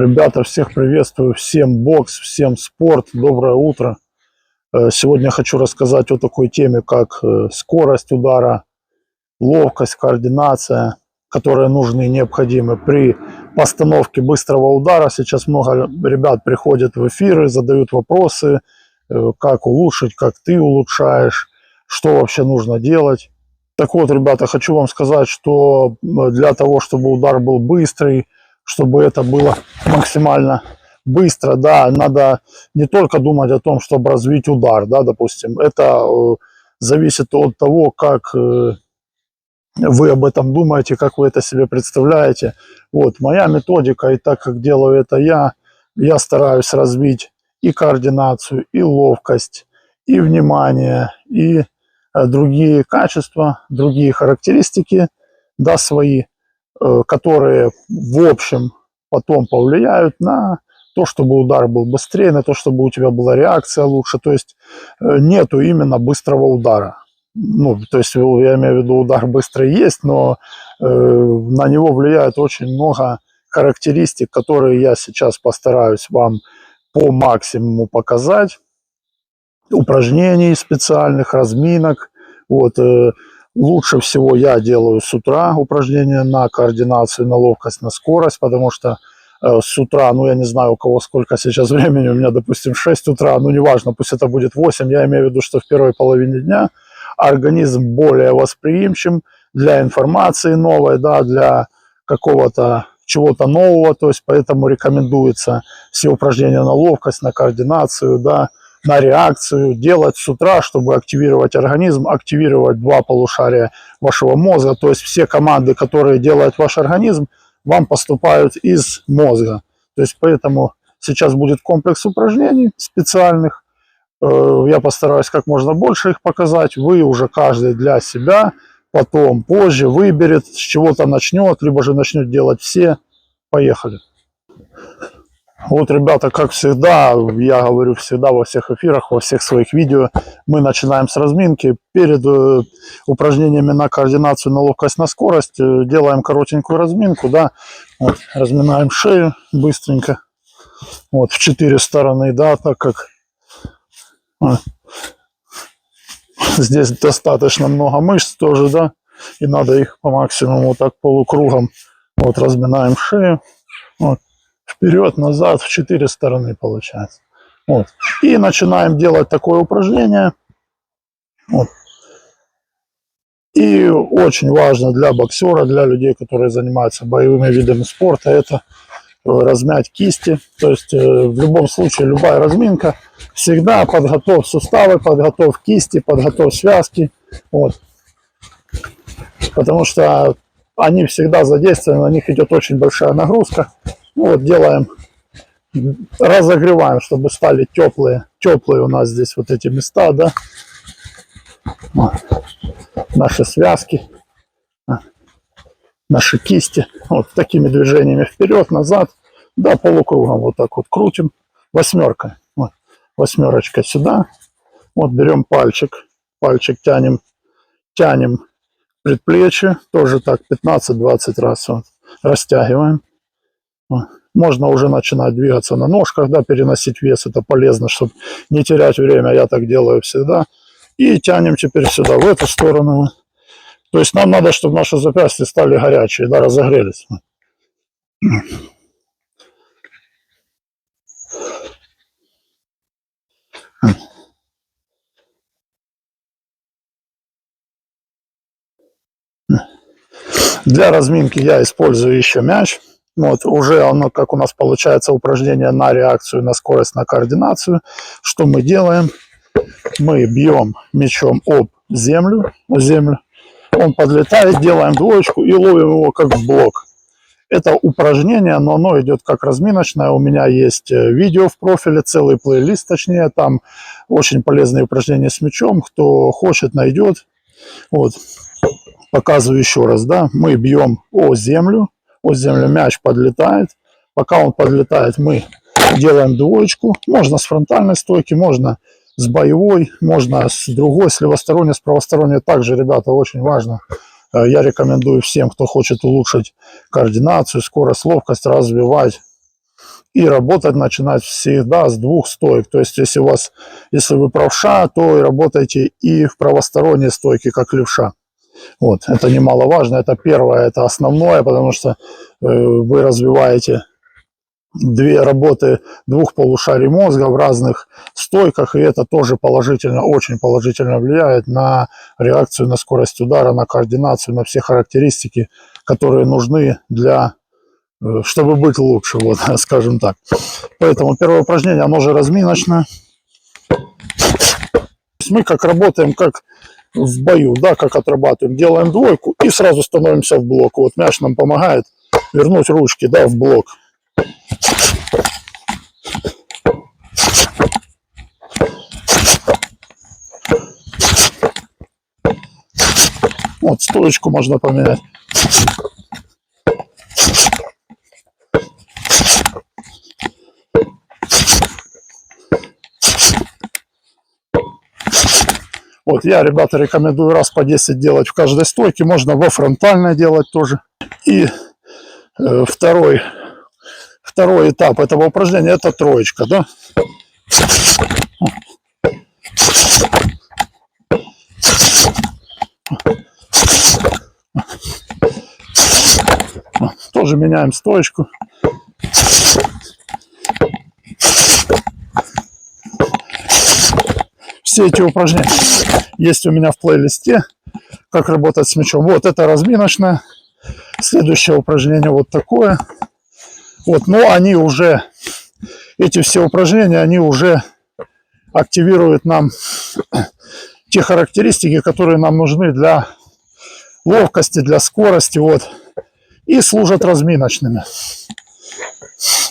Ребята, всех приветствую, всем бокс, всем спорт, доброе утро. Сегодня я хочу рассказать о такой теме, как скорость удара, ловкость, координация, которые нужны и необходимы при постановке быстрого удара. Сейчас много ребят приходят в эфиры, задают вопросы, как улучшить, как ты улучшаешь, что вообще нужно делать. Так вот, ребята, хочу вам сказать, что для того, чтобы удар был быстрый, чтобы это было максимально быстро, да, надо не только думать о том, чтобы развить удар, да, допустим, это зависит от того, как вы об этом думаете, как вы это себе представляете. Вот, моя методика, и так как делаю это я стараюсь развить и координацию, и ловкость, и внимание, и другие качества, другие характеристики, да, свои, которые в общем потом повлияют на то, чтобы удар был быстрее, на то, чтобы у тебя была реакция лучше. То есть нету именно быстрого удара. Ну, то есть я имею в виду, удар быстрый есть, но на него влияет очень много характеристик, которые я сейчас постараюсь вам по максимуму показать. Упражнений специальных, разминок. Вот, лучше всего я делаю с утра упражнения на координацию, на ловкость, на скорость, потому что с утра, ну я не знаю, у кого сколько сейчас времени, у меня, допустим, 6 утра, ну неважно, пусть это будет 8, я имею в виду, что в первой половине дня организм более восприимчив для информации новой, да, для какого-то чего-то нового, то есть поэтому рекомендуется все упражнения на ловкость, на координацию, да, на реакцию делать с утра, чтобы активировать организм, активировать два полушария вашего мозга. То есть все команды, которые делает ваш организм, вам поступают из мозга. То есть поэтому сейчас будет комплекс упражнений специальных. Я постараюсь как можно больше их показать. Вы уже каждый для себя потом позже выберет, с чего-то начнет, либо же начнет делать все. Поехали. Вот, ребята, как всегда, я говорю всегда во всех эфирах, во всех своих видео, мы начинаем с разминки. Перед упражнениями на координацию, на ловкость, на скорость делаем коротенькую разминку, да, вот, разминаем шею быстренько, вот, в 4 стороны, да, так как здесь достаточно много мышц тоже, да, и надо их по максимуму вот так полукругом, вот, разминаем шею, вот. Вперед, назад, в 4 стороны получается. Вот. И начинаем делать такое упражнение. Вот. И очень важно для боксера, для людей, которые занимаются боевыми видами спорта, это размять кисти. То есть в любом случае любая разминка, всегда подготовь суставы, подготовь кисти, подготовь связки. Вот. Потому что они всегда задействованы, на них идет очень большая нагрузка. Вот, делаем, разогреваем, чтобы стали теплые у нас здесь вот эти места, да, вот. Наши связки, наши кисти, вот такими движениями вперед, назад, да, полукругом вот так вот крутим, восьмеркой, вот, восьмерочка сюда, вот берем пальчик тянем предплечье, тоже так 15-20 раз, вот, растягиваем. Можно уже начинать двигаться на ножках, да, переносить вес, это полезно, чтобы не терять время, я так делаю всегда. И тянем теперь сюда, в эту сторону. То есть нам надо, чтобы наши запястья стали горячие, да, разогрелись. Для разминки я использую еще мяч. Вот, уже оно, как у нас получается, упражнение на реакцию, на скорость, на координацию. Что мы делаем? Мы бьем мячом об землю, он подлетает, делаем двоечку и ловим его как в блок. Это упражнение, но оно идет как разминочное. У меня есть видео в профиле, целый плейлист, точнее, там очень полезные упражнения с мячом. Кто хочет, найдет. Вот. Показываю еще раз, да, мы бьем о землю, мяч подлетает. Пока он подлетает, мы делаем двоечку. Можно с фронтальной стойки, можно с боевой, можно с другой, с левосторонней, с правосторонней. Также, ребята, очень важно. Я рекомендую всем, кто хочет улучшить координацию, скорость, ловкость, развивать И работать начинать всегда с двух стоек. То есть, если вы правша, то и работайте и в правосторонней стойке, как левша. Вот, это немаловажно. Это первое, это основное, потому что вы развиваете двух полушарий мозга в разных стойках, и это тоже положительно, очень положительно влияет на реакцию, на скорость удара, на координацию, на все характеристики, которые нужны чтобы быть лучше, вот, скажем так. Поэтому первое упражнение, оно же разминочное. Мы как работаем, как в бою, да, как отрабатываем, делаем двойку и сразу становимся в блок. Вот мяч нам помогает вернуть ручки, да, в блок. Вот стоечку можно поменять. Вот я, ребята, рекомендую раз по 10 делать в каждой стойке. Можно во фронтальной делать тоже. И второй этап этого упражнения — это троечка, да? Тоже меняем стоечку. Все эти упражнения есть у меня в плейлисте, как работать с мячом. Вот это разминочное. Следующее упражнение вот такое. Вот, но эти все упражнения, они уже активируют нам те характеристики, которые нам нужны для ловкости, для скорости, вот, и служат разминочными.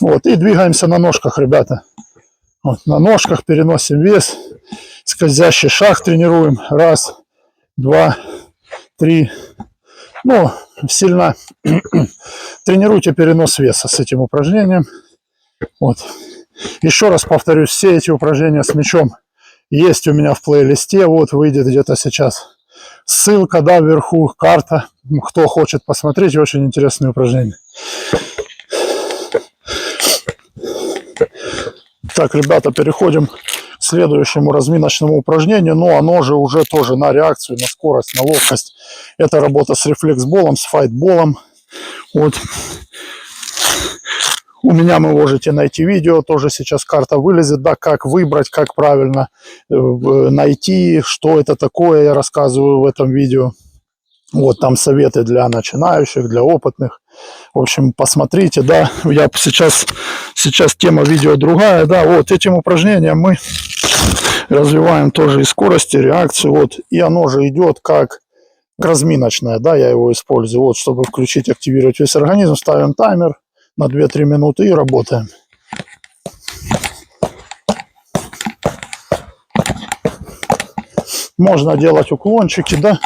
Вот, и двигаемся на ножках, ребята. Вот, на ножках переносим вес, скользящий шаг тренируем. Раз, два, три. Ну, сильно тренируйте перенос веса с этим упражнением. Вот. Еще раз повторюсь, все эти упражнения с мячом есть у меня в плейлисте. Вот выйдет где-то сейчас ссылка, да, вверху, карта. Кто хочет посмотреть, очень интересные упражнения. Так, ребята, переходим к следующему разминочному упражнению. Но оно же уже тоже на реакцию, на скорость, на ловкость. Это работа с рефлексболом, с файтболом. Вот. У меня вы можете найти видео, тоже сейчас карта вылезет, да, как выбрать, как правильно найти, что это такое, я рассказываю в этом видео. Вот там советы для начинающих, для опытных. В общем, посмотрите, да, сейчас тема видео другая, да, вот этим упражнением мы развиваем тоже и скорость, и реакцию, вот, и оно же идет как разминочное, да, я его использую, вот, чтобы включить, активировать весь организм, ставим таймер на 2-3 минуты и работаем. Можно делать уклончики, да,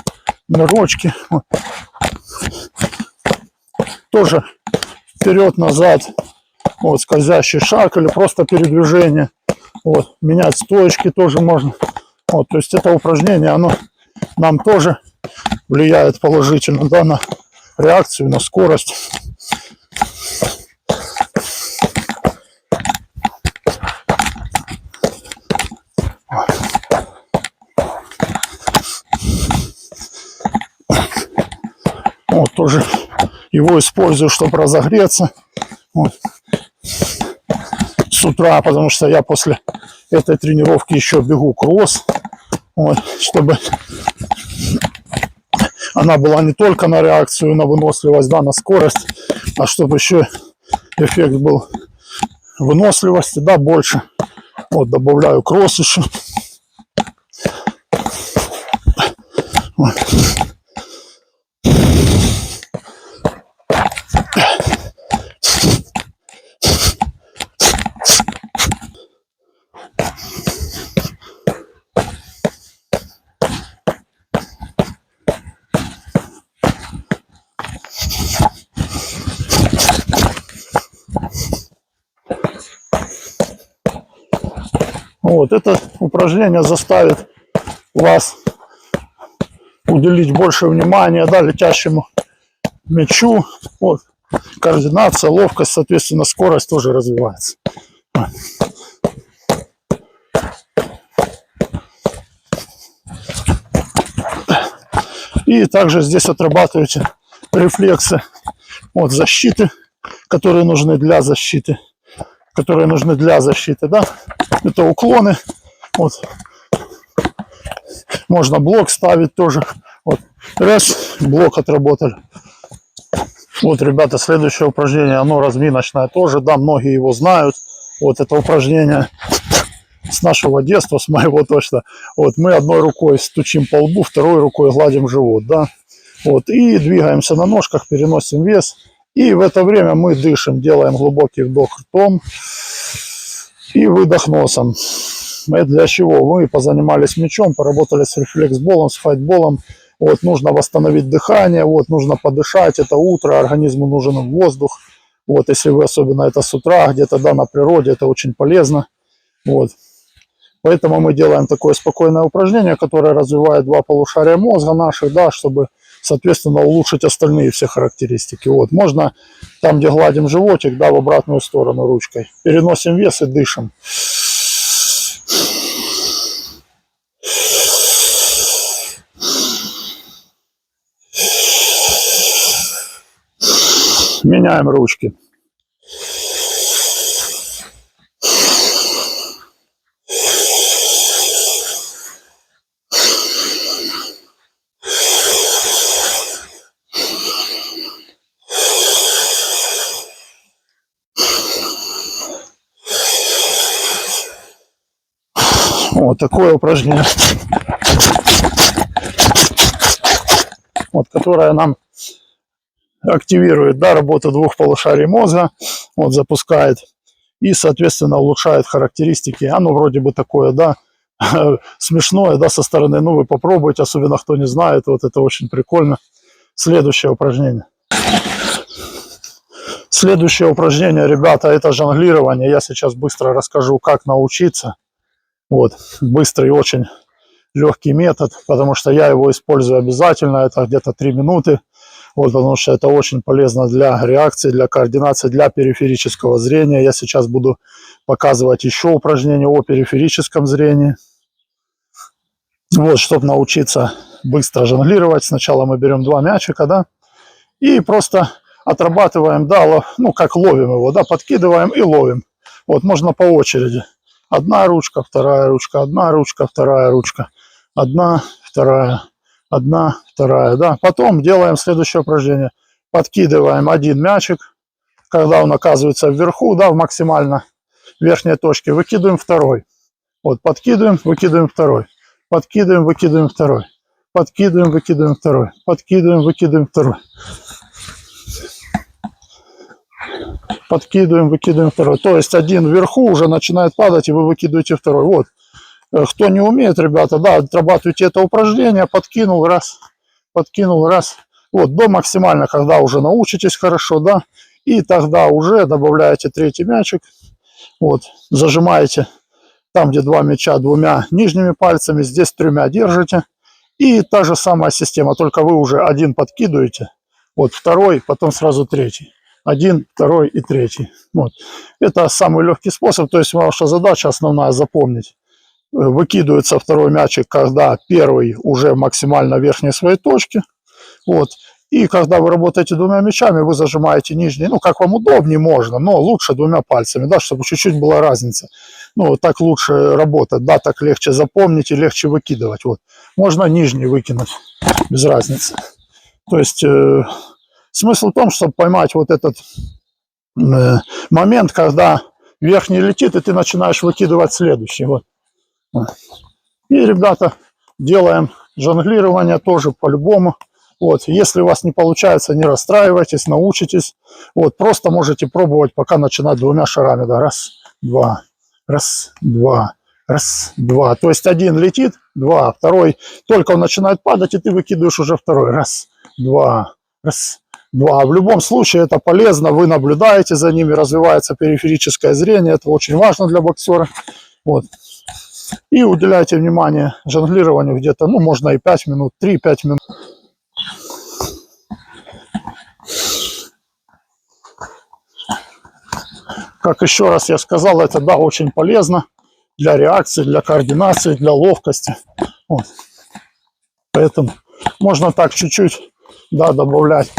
нырочки. Тоже вперед-назад, вот, скользящий шаг или просто передвижение. Вот, менять стоечки тоже можно. Вот, то есть это упражнение, оно нам тоже влияет положительно, да, на реакцию, на скорость. Вот, тоже его использую, чтобы разогреться. Вот. С утра, потому что я после этой тренировки еще бегу кросс. Вот, чтобы она была не только на реакцию, на выносливость, да, на скорость, а чтобы еще эффект был выносливости, да, больше. Вот, добавляю кросс еще. Вот. Вот, это упражнение заставит вас уделить больше внимания, да, летящему мячу. Вот. координация, ловкость, соответственно, скорость тоже развивается. И также здесь отрабатываете рефлексы от защиты, которые нужны для защиты. Да? Это уклоны. Вот. Можно блок ставить тоже. Вот. Раз, блок отработали. Вот, ребята, следующее упражнение, оно разминочное тоже, да, многие его знают. Вот это упражнение с нашего детства, с моего точно. Вот мы одной рукой стучим по лбу, второй рукой гладим живот, да. Вот, и двигаемся на ножках, переносим вес. И в это время мы дышим, делаем глубокий вдох ртом и выдох носом. Это для чего? Мы позанимались мячом, поработали с рефлексболом, с файтболом. Вот, нужно восстановить дыхание, вот, нужно подышать, это утро, организму нужен воздух. Вот, если вы особенно это с утра, где-то, да, на природе, это очень полезно. Вот. Поэтому мы делаем такое спокойное упражнение, которое развивает два полушария мозга наших, да, чтобы, соответственно, улучшить остальные все характеристики. Вот. Можно там, где гладим животик, да, в обратную сторону ручкой. Переносим вес и дышим. Меняем ручки. Вот такое упражнение, вот, которое нам активирует, да, работу двух полушарий мозга, вот, запускает и, соответственно, улучшает характеристики. Оно вроде бы такое, да, смешное, да, со стороны. Ну, вы попробуйте, особенно кто не знает, вот это очень прикольно. Следующее упражнение. Следующее упражнение, ребята, это жонглирование. Я сейчас быстро расскажу, как научиться. Вот, быстрый, очень легкий метод, потому что я его использую обязательно. Это где-то 3 минуты. Вот, потому что это очень полезно для реакции, для координации, для периферического зрения. Я сейчас буду показывать еще упражнения о периферическом зрении. Вот, чтобы научиться быстро жонглировать, сначала мы берем 2 мячика, да, и просто отрабатываем, да, ну, как ловим его, да, подкидываем и ловим. Вот, можно по очереди. Одна ручка, вторая ручка, одна ручка, вторая ручка. Одна, вторая, одна, вторая, да. Потом делаем следующее упражнение. Подкидываем один мячик, когда он оказывается вверху, да, в максимально верхней точке, выкидываем второй. Вот, подкидываем, выкидываем второй. Подкидываем, выкидываем второй. Подкидываем, выкидываем второй. Подкидываем, выкидываем второй. Подкидываем, выкидываем второй. То есть один вверху уже начинает падать, и вы выкидываете второй. Вот. Кто не умеет, ребята, да, отрабатывайте это упражнение. Подкинул, раз. Подкинул, раз. Вот, до максимально, когда уже научитесь хорошо, да. И тогда уже добавляете третий мячик. Вот, зажимаете там, где 2 мяча, 2 нижними пальцами. Здесь 3 держите. И та же самая система, только вы уже один подкидываете. Вот, второй, потом сразу третий. Один, второй и третий. Вот. Это самый легкий способ. То есть ваша задача основная запомнить. Выкидывается второй мячик, когда первый уже в максимально верхней своей точке. Вот. И когда вы работаете 2 мячами, вы зажимаете нижний. Ну, как вам удобнее можно, но лучше 2 пальцами, да, чтобы чуть-чуть была разница. Ну, так лучше работать, да, так легче запомнить и легче выкидывать. Вот. Можно нижний выкинуть, без разницы. То есть смысл в том, чтобы поймать вот этот момент, когда верхний летит, и ты начинаешь выкидывать следующий. Вот. И, ребята, делаем жонглирование тоже по-любому. Вот. Если у вас не получается, не расстраивайтесь, научитесь. Вот. Просто можете пробовать пока начинать 2 шарами. Да. Раз, два, раз, два, раз, два. То есть один летит, 2, второй. Только он начинает падать, и ты выкидываешь уже второй. Раз, два, раз, два. В любом случае это полезно. Вы наблюдаете за ними, развивается периферическое зрение. Это очень важно для боксера. Вот. И уделяйте внимание жонглированию где-то, ну, можно и 5 минут, 3-5 минут. Как еще раз я сказал, это, да, очень полезно для реакции, для координации, для ловкости. Вот. Поэтому можно так чуть-чуть, да, добавлять.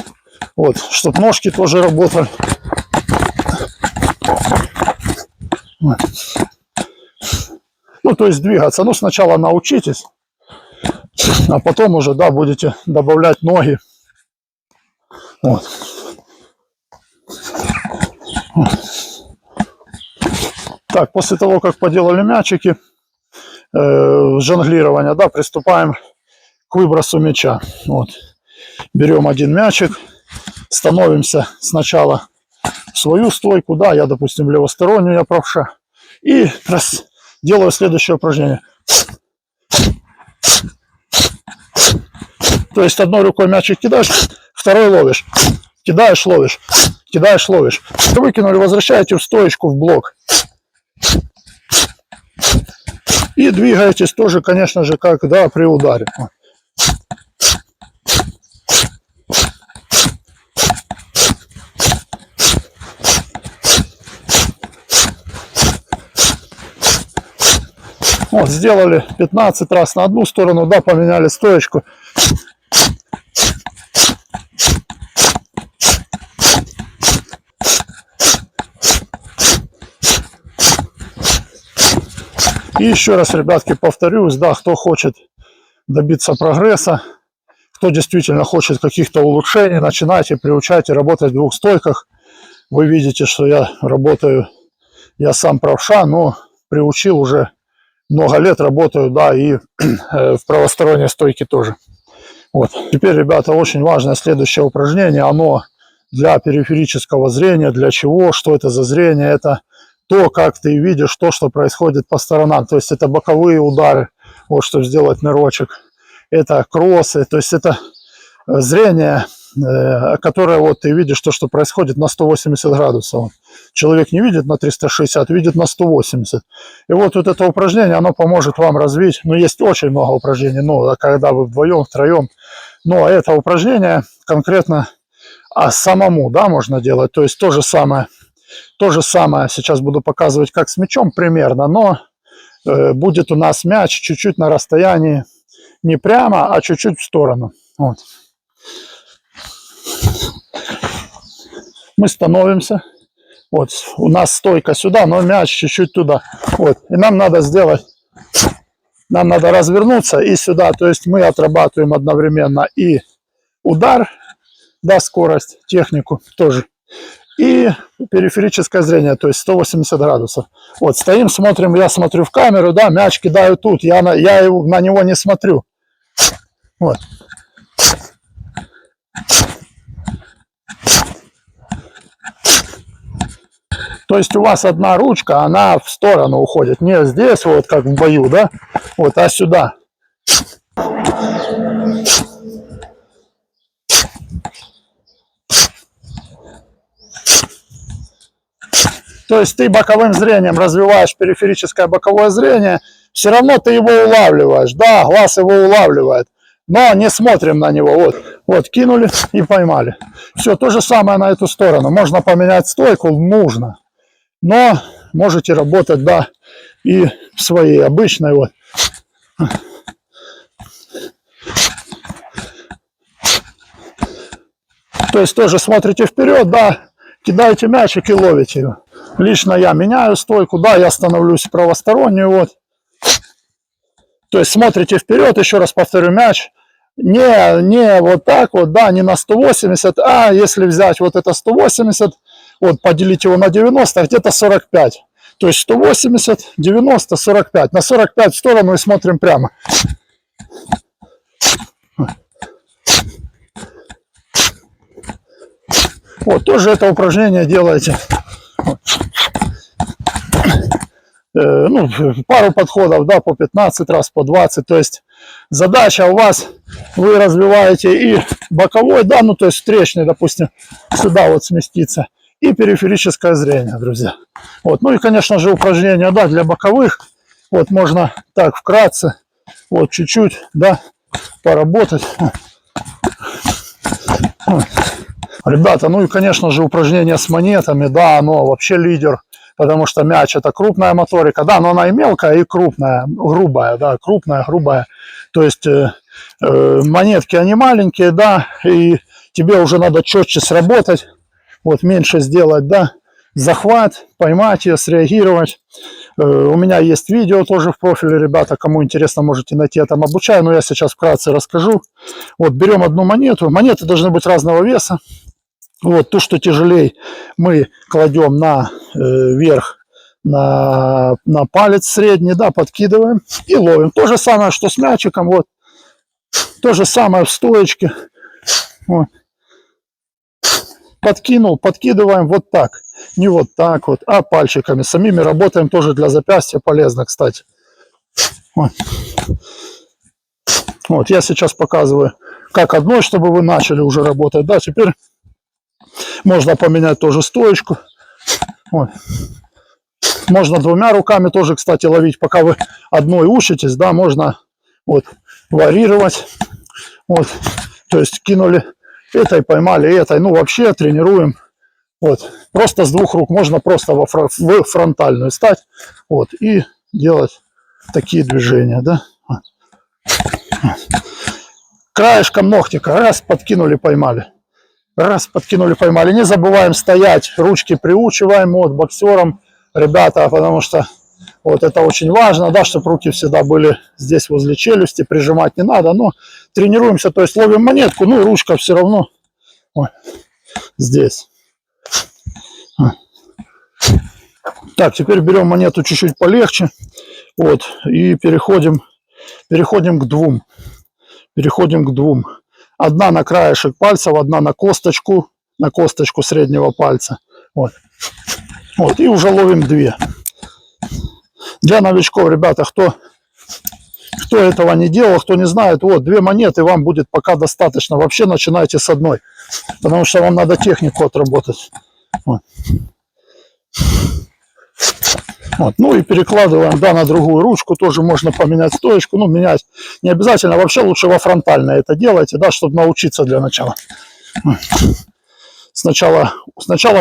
Вот, чтобы ножки тоже работали. Вот. Ну, то есть двигаться. Ну, сначала научитесь, а потом уже, да, будете добавлять ноги. Вот. Так, после того, как поделали мячики, жонглирования, да, приступаем к выбросу мяча. Вот. Берем один мячик, становимся сначала в свою стойку, да, я, допустим, левостороннюю, я правша, и делаю следующее упражнение. То есть одной рукой мячик кидаешь, второй ловишь, кидаешь, ловишь, кидаешь, ловишь. Выкинули, возвращаете в стоечку, в блок. И двигаетесь тоже, конечно же, как, да, при ударе. Вот, сделали 15 раз на одну сторону, да, поменяли стоечку. И еще раз, ребятки, повторюсь, да, кто хочет добиться прогресса, кто действительно хочет каких-то улучшений, начинайте, приучайте работать в двух стойках. Вы видите, что я работаю, я сам правша, но приучил уже много лет, работаю, да, и в правосторонней стойке тоже. Вот. Теперь, ребята, очень важное следующее упражнение, оно для периферического зрения, для чего, что это за зрение, это то, как ты видишь то, что происходит по сторонам, то есть это боковые удары, вот, чтобы сделать нырочек, это кроссы, то есть это зрение, которое вот ты видишь то, что происходит на 180 градусов. Человек не видит на 360, видит на 180. И вот это упражнение, оно поможет вам развить, ну, есть очень много упражнений, но когда вы вдвоем, втроем, но это упражнение конкретно самому, да, можно делать, то есть то же самое сейчас буду показывать, как с мячом примерно, но будет у нас мяч чуть-чуть на расстоянии, не прямо, а чуть-чуть в сторону. Вот. Мы становимся. Вот, у нас стойка сюда, но мяч чуть-чуть туда. Вот. И нам надо сделать, нам надо развернуться и сюда. То есть мы отрабатываем одновременно и удар, да, скорость, технику тоже. И периферическое зрение, то есть 180 градусов. Вот, стоим, смотрим, я смотрю в камеру, да, мяч кидаю тут, я на него не смотрю. Вот. То есть у вас одна ручка, она в сторону уходит, не здесь, вот как в бою, да, вот, а сюда. То есть ты боковым зрением развиваешь периферическое боковое зрение, все равно ты его улавливаешь, да, глаз его улавливает, но не смотрим на него, вот, вот, кинули и поймали. Все, то же самое на эту сторону, можно поменять стойку, нужно, но можете работать, да, и в своей обычной, вот. То есть тоже смотрите вперед, да, кидаете мячик и ловите его. Лично я меняю стойку, да, я становлюсь правостороннюю, вот. То есть смотрите вперед, еще раз повторю, мяч не вот так вот, да, не на 180, а если взять вот это 180, вот поделить его на 90, где-то 45. То есть 180, 90, 45. На 45 в сторону и смотрим прямо. Вот, тоже это упражнение делаете. Ну, пару подходов, да, по 15 раз, по 20. То есть задача у вас, вы развиваете и боковой, да, ну, то есть встречный, допустим, сюда вот сместиться, и периферическое зрение, друзья. Вот, ну и, конечно же, упражнения, да, для боковых. Вот можно так вкратце, вот чуть-чуть, да, поработать. Ребята, ну и, конечно же, упражнение с монетами, да, оно вообще лидер потому что мяч это крупная моторика, да, но она и мелкая, и крупная, грубая, да, крупная, грубая. То есть монетки они маленькие, да, и тебе уже надо четче сработать, вот меньше сделать, да, захват, поймать ее, среагировать. У меня есть видео тоже в профиле, ребята, кому интересно, можете найти, я там обучаю, но я сейчас вкратце расскажу. Вот берем одну монету, монеты должны быть разного веса. Вот ту, что тяжелее, мы кладем вверх на палец средний, да, подкидываем и ловим. То же самое, что с мячиком, вот. То же самое в стоечке. Вот. Подкинул, подкидываем вот так. Не вот так вот, а пальчиками. Самими работаем, тоже для запястья полезно, кстати. Вот. Вот, я сейчас показываю, как одной, чтобы вы начали уже работать. Да, теперь можно поменять тоже стоечку. Вот. Можно двумя руками тоже, кстати, ловить, пока вы одной учитесь, да, можно вот варьировать. Вот, то есть кинули этой, поймали этой. Ну, вообще тренируем. Вот, просто с двух рук можно просто в фронтальную стать. Вот, и делать такие движения, да. Краешком ногтика раз подкинули, поймали. Раз подкинули, поймали. Не забываем стоять, ручки приучиваем, вот, боксерам, ребята, потому что вот это очень важно, да, чтобы руки всегда были здесь возле челюсти, прижимать не надо, но тренируемся, то есть ловим монетку, ну и ручка все равно ой, здесь. Так, теперь берем монету чуть-чуть полегче, вот, и переходим к двум. Переходим к двум. Одна на краешек пальцев, одна на косточку среднего пальца. Вот. Вот, и уже ловим две. Для новичков, ребята, кто этого не делал, кто не знает, вот, две монеты вам будет пока достаточно. Вообще начинайте с одной, потому что вам надо технику отработать. Вот. Вот. Ну и перекладываем, да, на другую ручку, тоже можно поменять стоечку, ну менять не обязательно, вообще лучше во фронтальное это делайте, да, чтобы научиться для начала. Сначала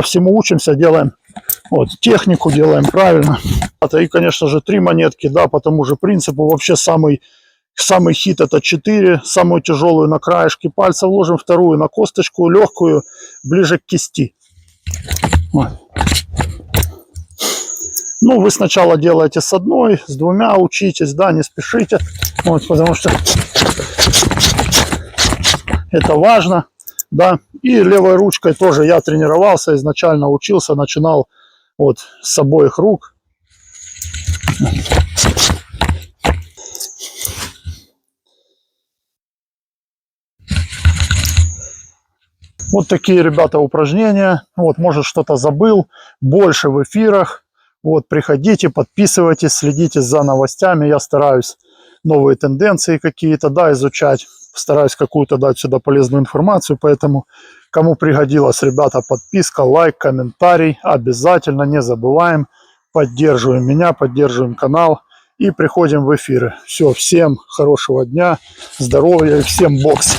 всему учимся, делаем вот, технику, делаем правильно. И, конечно же, 3 монетки, да, по тому же принципу. Вообще самый хит это 4, самую тяжелую на краешке пальца вложим, вторую на косточку, легкую ближе к кисти. Вот. Ну, вы сначала делаете с одной, с двумя учитесь, да, не спешите, вот, потому что это важно, да. И левой ручкой тоже я тренировался, изначально учился, начинал вот с обоих рук. Вот такие, ребята, упражнения. Вот, может, что-то забыл, больше в эфирах. Вот, приходите, подписывайтесь, следите за новостями. Я стараюсь новые тенденции какие-то, да, изучать. Стараюсь какую-то дать сюда полезную информацию. Поэтому, кому пригодилось, ребята, подписка, лайк, комментарий. Обязательно не забываем. Поддерживаем меня, поддерживаем канал. И приходим в эфиры. Все, всем хорошего дня, здоровья и всем бокс.